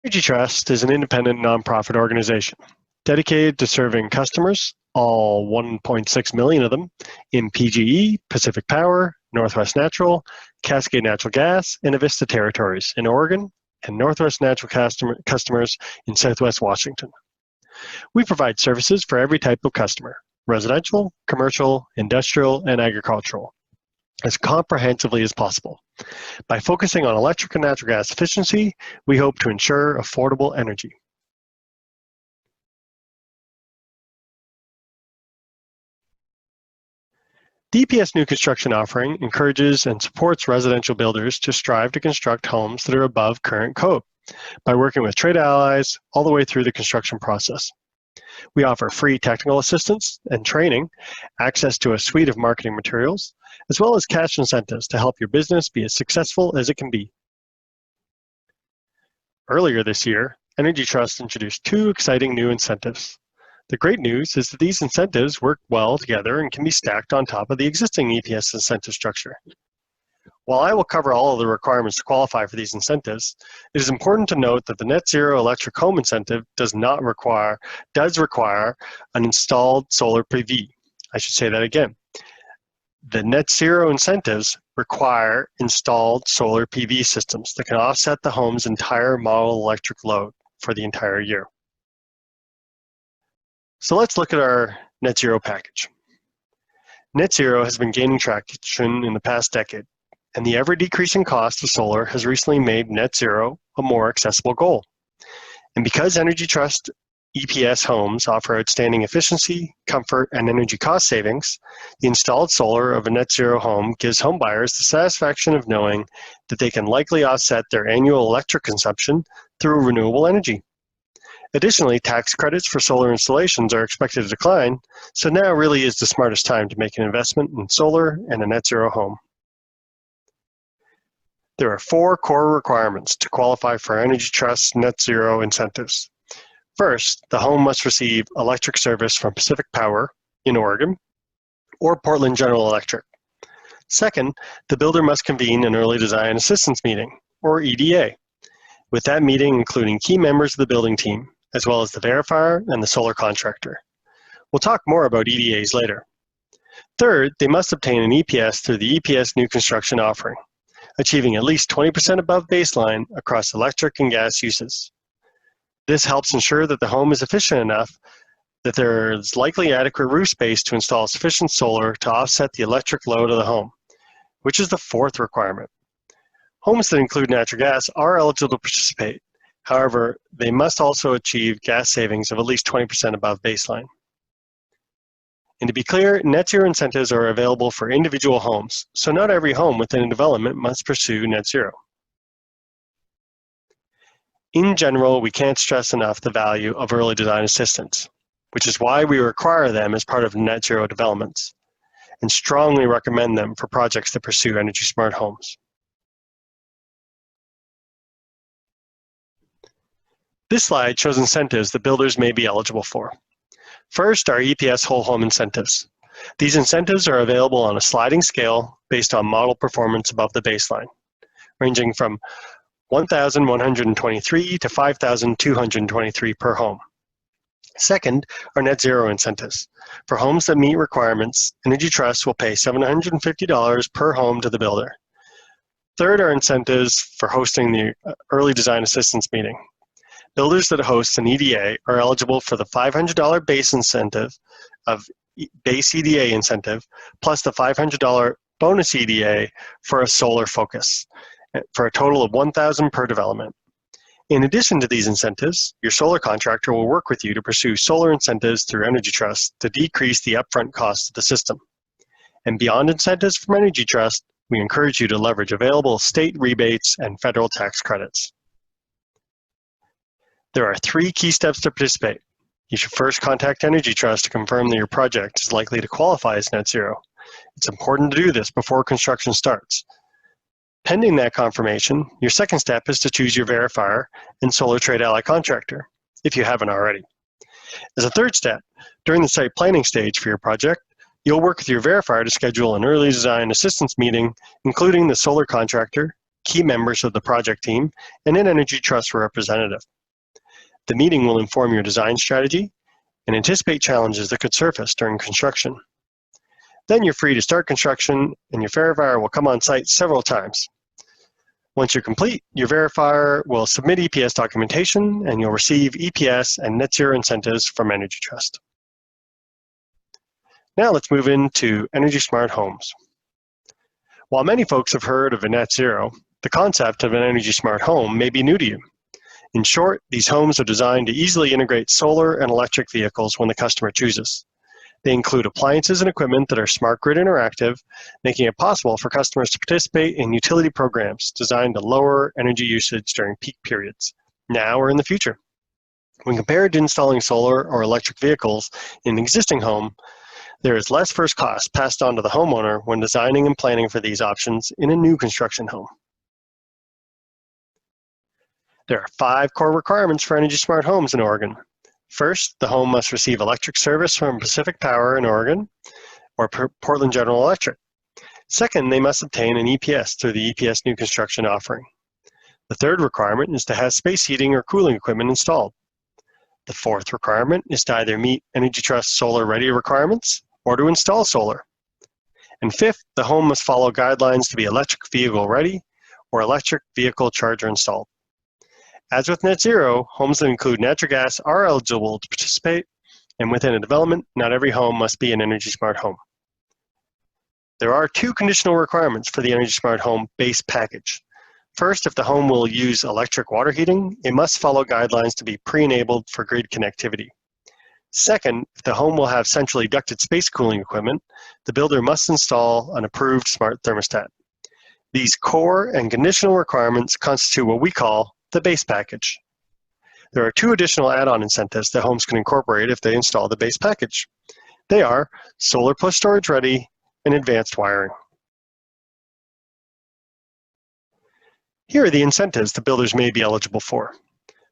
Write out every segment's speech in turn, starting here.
Energy Trust is an independent nonprofit organization dedicated to serving customers, all 1.6 million of them, in PGE, Pacific Power, Northwest Natural, Cascade Natural Gas, and Avista territories in Oregon, and Northwest Natural customers in Southwest Washington. We provide services for every type of customer: residential, commercial, industrial, and agricultural, as comprehensively as possible. By focusing on electric and natural gas efficiency, we hope to ensure affordable energy. The EPS new construction offering encourages and supports residential builders to strive to construct homes that are above current code by working with trade allies all the way through the construction process. We offer free technical assistance and training, access to a suite of marketing materials, as well as cash incentives to help your business be as successful as it can be. Earlier this year, Energy Trust introduced 2 exciting new incentives. The great news is that these incentives work well together and can be stacked on top of the existing EPS incentive structure. While I will cover all of the requirements to qualify for these incentives, it is important to note that the NetZero Electric Home Incentive does require an installed solar PV. I should say that again. The NetZero incentives require installed solar PV systems that can offset the home's entire model electric load for the entire year. So let's look at our NetZero package. NetZero has been gaining traction in the past decade, and the ever-decreasing cost of solar has recently made NetZero a more accessible goal. And because Energy Trust EPS homes offer outstanding efficiency, comfort, and energy cost savings, the installed solar of a NetZero home gives homebuyers the satisfaction of knowing that they can likely offset their annual electric consumption through renewable energy. Additionally, tax credits for solar installations are expected to decline, so now really is the smartest time to make an investment in solar and a NetZero home. There are 4 core requirements to qualify for Energy Trust NetZero incentives. First, the home must receive electric service from Pacific Power in Oregon or Portland General Electric. Second, the builder must convene an Early Design Assistance Meeting, or EDA, with that meeting including key members of the building team, as well as the verifier and the solar contractor. We'll talk more about EDAs later. Third, they must obtain an EPS through the EPS new construction offering, achieving at least 20% above baseline across electric and gas uses. This helps ensure that the home is efficient enough that there is likely adequate roof space to install sufficient solar to offset the electric load of the home, which is the 4th requirement. Homes that include natural gas are eligible to participate. However, they must also achieve gas savings of at least 20% above baseline. And to be clear, NetZero incentives are available for individual homes, so not every home within a development must pursue NetZero. In general, we can't stress enough the value of early design assistance, which is why we require them as part of NetZero developments, and strongly recommend them for projects that pursue energy smart homes. This slide shows incentives that builders may be eligible for. First are EPS whole home incentives. These incentives are available on a sliding scale based on model performance above the baseline, ranging from $1,123 to $5,223 per home. Second are NetZero incentives. For homes that meet requirements, Energy Trust will pay $750 per home to the builder. Third are incentives for hosting the Early Design Assistance Meeting. Builders that host an EDA are eligible for the $500 base EDA incentive, plus the $500 bonus EDA for a solar focus, for a total of $1,000 per development. In addition to these incentives, your solar contractor will work with you to pursue solar incentives through Energy Trust to decrease the upfront cost of the system. And beyond incentives from Energy Trust, we encourage you to leverage available state rebates and federal tax credits. There are 3 key steps to participate. You should first contact Energy Trust to confirm that your project is likely to qualify as NetZero. It's important to do this before construction starts. Pending that confirmation, your second step is to choose your verifier and solar trade ally contractor, if you haven't already. As a third step, during the site planning stage for your project, you'll work with your verifier to schedule an early design assistance meeting, including the solar contractor, key members of the project team, and an Energy Trust representative. The meeting will inform your design strategy and anticipate challenges that could surface during construction. Then you're free to start construction, and your verifier will come on site several times. Once you're complete, your verifier will submit EPS documentation, and you'll receive EPS and NetZero incentives from Energy Trust. Now let's move into Energy Smart Homes. While many folks have heard of a NetZero, the concept of an Energy Smart Home may be new to you. In short, these homes are designed to easily integrate solar and electric vehicles when the customer chooses. They include appliances and equipment that are smart grid interactive, making it possible for customers to participate in utility programs designed to lower energy usage during peak periods, now or in the future. When compared to installing solar or electric vehicles in an existing home, there is less first cost passed on to the homeowner when designing and planning for these options in a new construction home. There are 5 core requirements for Energy Smart Homes in Oregon. First, the home must receive electric service from Pacific Power in Oregon or Portland General Electric. Second, they must obtain an EPS through the EPS new construction offering. The third requirement is to have space heating or cooling equipment installed. The fourth requirement is to either meet Energy Trust solar ready requirements or to install solar. And fifth, the home must follow guidelines to be electric vehicle ready or electric vehicle charger installed. As with NetZero, homes that include natural gas are eligible to participate, and within a development, not every home must be an Energy Smart Home. There are 2 conditional requirements for the Energy Smart Home base package. First, if the home will use electric water heating, it must follow guidelines to be pre-enabled for grid connectivity. Second, if the home will have centrally ducted space cooling equipment, the builder must install an approved smart thermostat. These core and conditional requirements constitute what we call the base package. There are 2 additional add-on incentives that homes can incorporate if they install the base package. They are solar plus storage ready and advanced wiring. Here are the incentives the builders may be eligible for.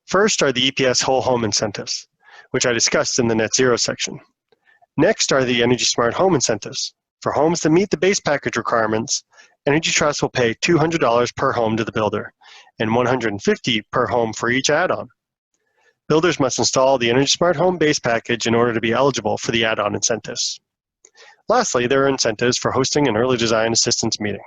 First are the EPS whole home incentives, which I discussed in the NetZero section. Next are the Energy Smart Home incentives. For homes that meet the base package requirements, Energy Trust will pay $200 per home to the builder and $150 per home for each add-on. Builders must install the Energy Smart Home base package in order to be eligible for the add-on incentives. Lastly, there are incentives for hosting an early design assistance meeting.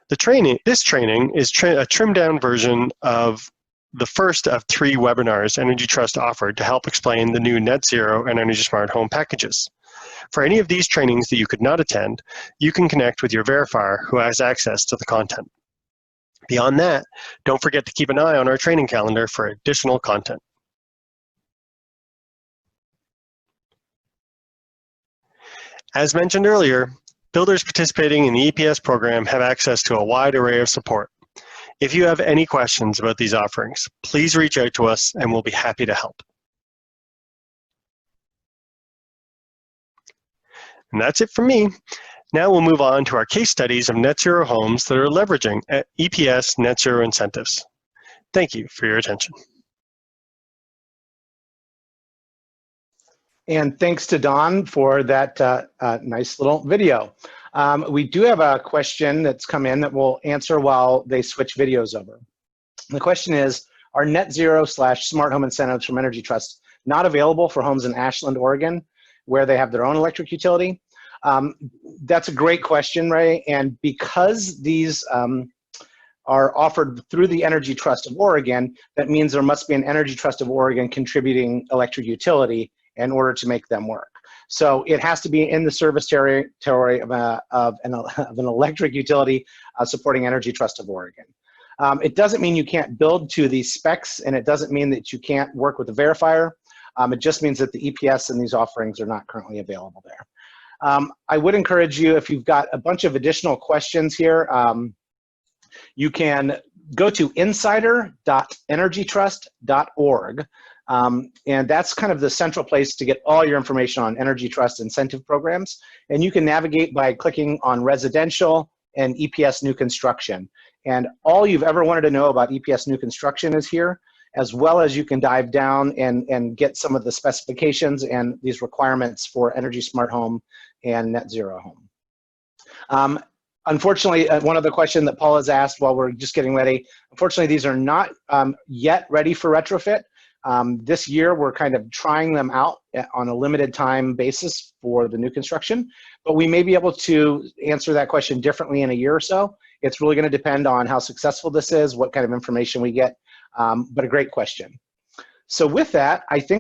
This training is a trimmed-down version of the first of 3 webinars Energy Trust offered to help explain the new NetZero and Energy Smart Home packages. For any of these trainings that you could not attend, you can connect with your verifier who has access to the content. Beyond that, don't forget to keep an eye on our training calendar for additional content. As mentioned earlier, builders participating in the EPS program have access to a wide array of support. If you have any questions about these offerings, please reach out to us and we'll be happy to help. And that's it from me. Now we'll move on to our case studies of NetZero homes that are leveraging EPS NetZero incentives. Thank you for your attention. And thanks to Don for that nice little video. We do have a question that's come in that we'll answer while they switch videos over. The question is, are NetZero/smart home incentives from Energy Trust not available for homes in Ashland, Oregon, where they have their own electric utility? That's a great question, Ray, and because these are offered through the Energy Trust of Oregon, that means there must be an Energy Trust of Oregon contributing electric utility in order to make them work. So it has to be in the service territory of an electric utility supporting Energy Trust of Oregon. It doesn't mean you can't build to these specs, and it doesn't mean that you can't work with the verifier. It just means that the EPS and these offerings are not currently available there. I would encourage you, if you've got a bunch of additional questions here, you can go to insider.energytrust.org, and that's kind of the central place to get all your information on Energy Trust incentive programs. And you can navigate by clicking on residential and EPS new construction. And all you've ever wanted to know about EPS new construction is here, as well as you can dive down and get some of the specifications and these requirements for Energy Smart Home and NetZero Home. Unfortunately, one other question that Paul has asked while we're just getting ready, unfortunately, these are not yet ready for retrofit. This year, we're kind of trying them out on a limited time basis for the new construction, but we may be able to answer that question differently in a year or so. It's really going to depend on how successful this is, what kind of information we get, but a great question. So with that, I think